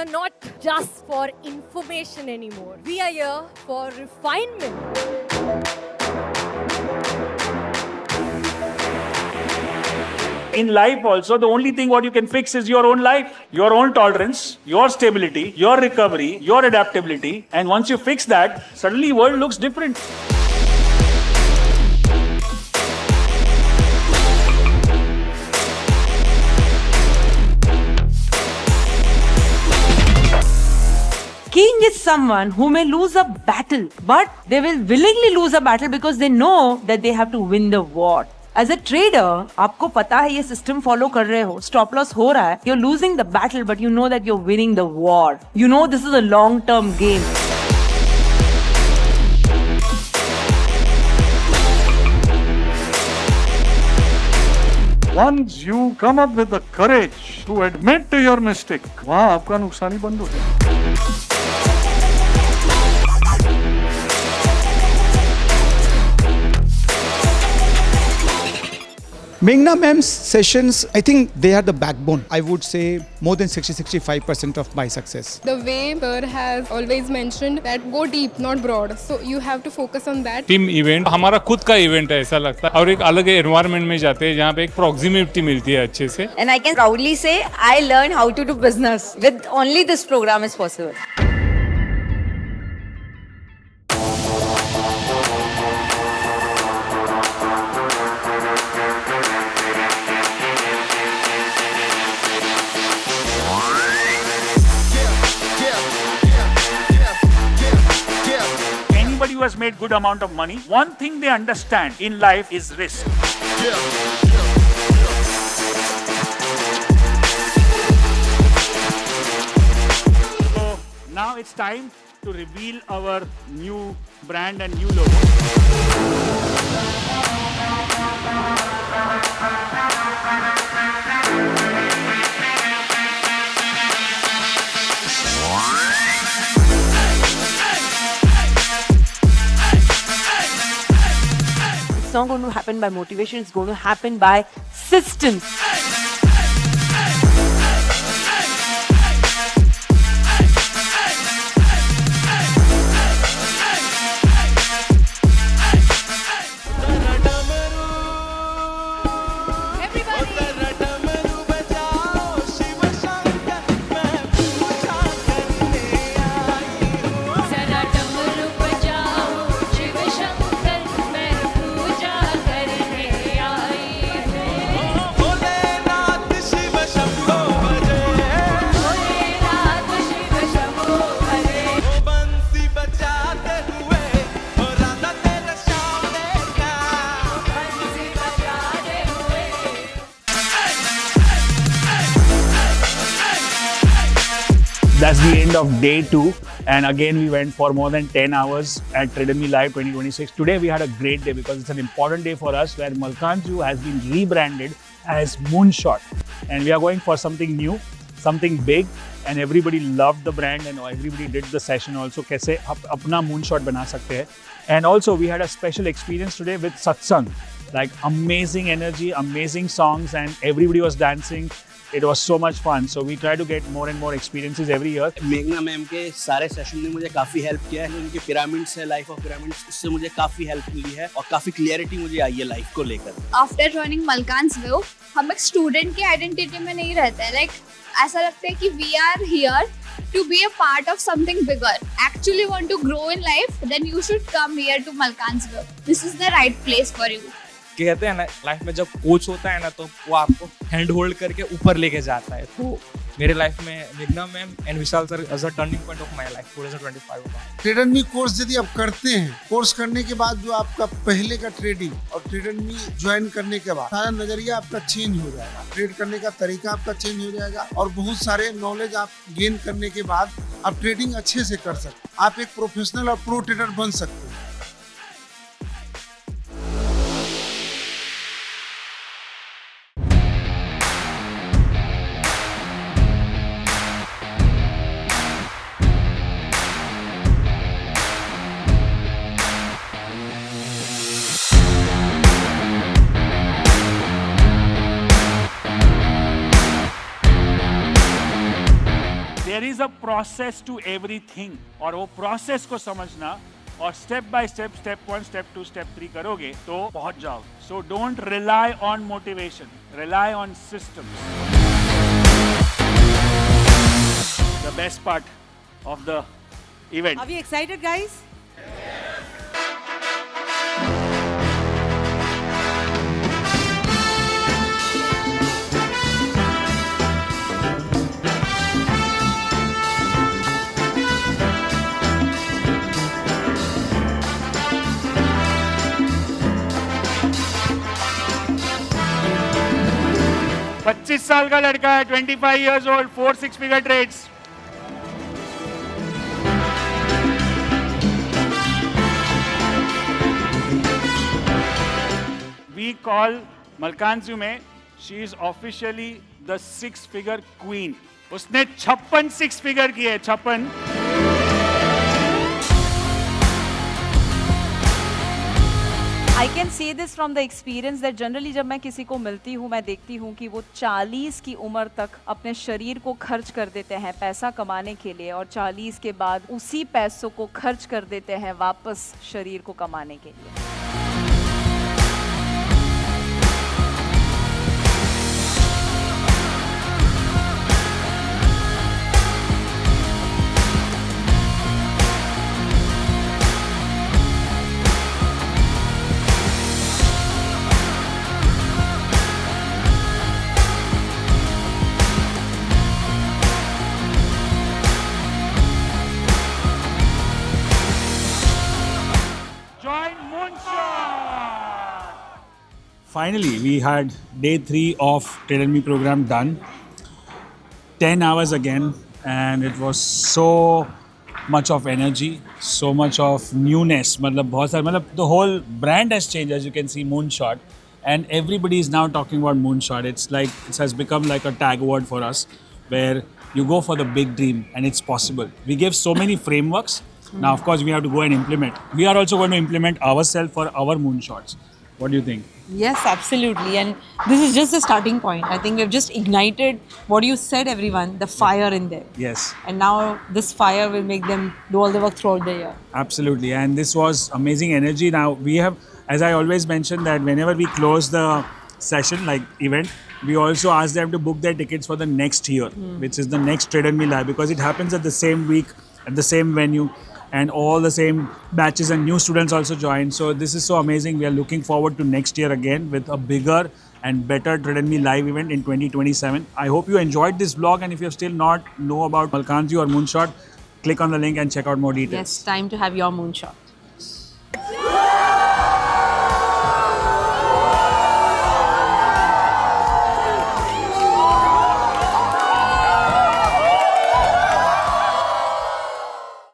here not just for information anymore. We are here for refinement. In life also, the only thing what you can fix is your own life, your own tolerance, your stability, your recovery, your adaptability. And once you fix that, suddenly world looks different. King is someone who may lose a battle, but they will willingly lose a battle because they know that they have to win the war. As a trader, आपको पता है ये system follow कर रहे हो, stop loss हो रहा है, you're losing the battle, but you know that you're winning the war. You know this is a long-term game. Once you come up with the courage to admit to your mistake, वहाँ आपका नुकसान ही बंद हो जाए. Meghna ma'am's sessions, I think they are the backbone. I would say more than 60-65% of my success. The way Sir has always mentioned that go deep, not broad. So you have to focus on that. Team event हमारा खुद का event है ऐसा लगता है और एक अलग एनवायरनमेंट में जाते हैं जहाँ पे एक प्रॉक्सिमिटी मिलती है अच्छे से. And I can proudly say I learned how to do business with only this program is possible. Anybody who has made good amount of money, one thing they understand in life is risk. So now it's time to reveal our new brand and new logo. It's not going to happen by motivation, it's going to happen by systems. That's the end of day 2, and again we went for more than 10 hours at Trade Me Live 2026. Today we had a great day because it's an important day for us where Malkanshu has been rebranded as Moonshot, and we are going for something new, something big, and everybody loved the brand and everybody did the session also. कैसे अपना Moonshot बना सकते हैं. And also we had a special experience today with Satsang, like amazing energy, amazing songs, and everybody was dancing. It was so much fun. So we try to get more and more experiences every year. मेघना ma'am के सारे session ने मुझे काफ़ी help किया है. उनके pyramids है, लाइफ ऑफ पिरामिड्स, उससे मुझे काफ़ी हेल्प मिली है और काफ़ी क्लियरिटी मुझे आई है लाइफ को लेकर. आफ्टर जॉइनिंग मलकांसविल हम एक स्टूडेंट की आइडेंटिटी में नहीं रहते हैं. लाइक ऐसा लगता है कि we are here to be a part of something bigger. Actually want to grow in life, then you should come here to Malkansville. This is the right place for you. कहते हैं ना life में जब coach होता है ना तो वो आपको हैंड होल्ड करके ऊपर लेके जाता है. तो मेरे लाइफ में मेघना ma'am and Vishal sir as a turning point of my life 2025 होगा. ट्रेडर मी कोर्स यदि आप करते हैं, कोर्स करने के बाद जो आपका पहले का ट्रेडिंग और ट्रेडर मी ज्वाइन करने के बाद सारा नजरिया आपका चेंज हो जाएगा. ट्रेड करने का तरीका आपका चेंज हो जाएगा और बहुत सारे नॉलेज आप गेन करने के बाद आप ट्रेडिंग अच्छे से कर सकते हैं. आप एक प्रोफेशनल और प्रो ट्रेडर बन सकते हैं. There is a process to everything. और वो process को समझना और step by step, step 1, step 2, step 3 करोगे तो पहुंच जाओगे. So don't rely on motivation. Rely on systems. The best part of the event. Are we excited, guys? $25 साल का लड़का है, 25 years old, 4 6-figure trades. We call Malkanzume, she is officially the 6-figure queen. उसने 56 6-figure किए, 56. I can say this from the experience that generally जब मैं किसी को मिलती हूँ मैं देखती हूँ कि वो 40 की उम्र तक अपने शरीर को खर्च कर देते हैं पैसा कमाने के लिए और 40 के बाद उसी पैसों को खर्च कर देते हैं वापस शरीर को कमाने के लिए. Finally, we had day 3 of Trade Me program done. 10 hours again, and it was so much of energy, so much of newness. The whole brand has changed, as you can see, Moonshot. And everybody is now talking about Moonshot. It's like, it has become like a tag word for us, where you go for the big dream and it's possible. We give so many frameworks. Now, of course, we have to go and implement. We are also going to implement ourselves for our Moonshots. What do you think? Yes, absolutely. And this is just the starting point. I think we've just ignited what you said, everyone, the fire in there. Yes. And now this fire will make them do all the work throughout the year. Absolutely. And this was amazing energy. Now, we have, as I always mention, that whenever we close the session, like event, we also ask them to book their tickets for the next year, which is the next Trade Me Live, because it happens at the same week, at the same venue. And all the same batches and new students also join. So this is so amazing. We are looking forward to next year again with a bigger and better Trade Me Live event in 2027. I hope you enjoyed this vlog, and if you have still not know about Malkanzu or Moonshot, click on the link and check out more details. Yes, time to have your Moonshot.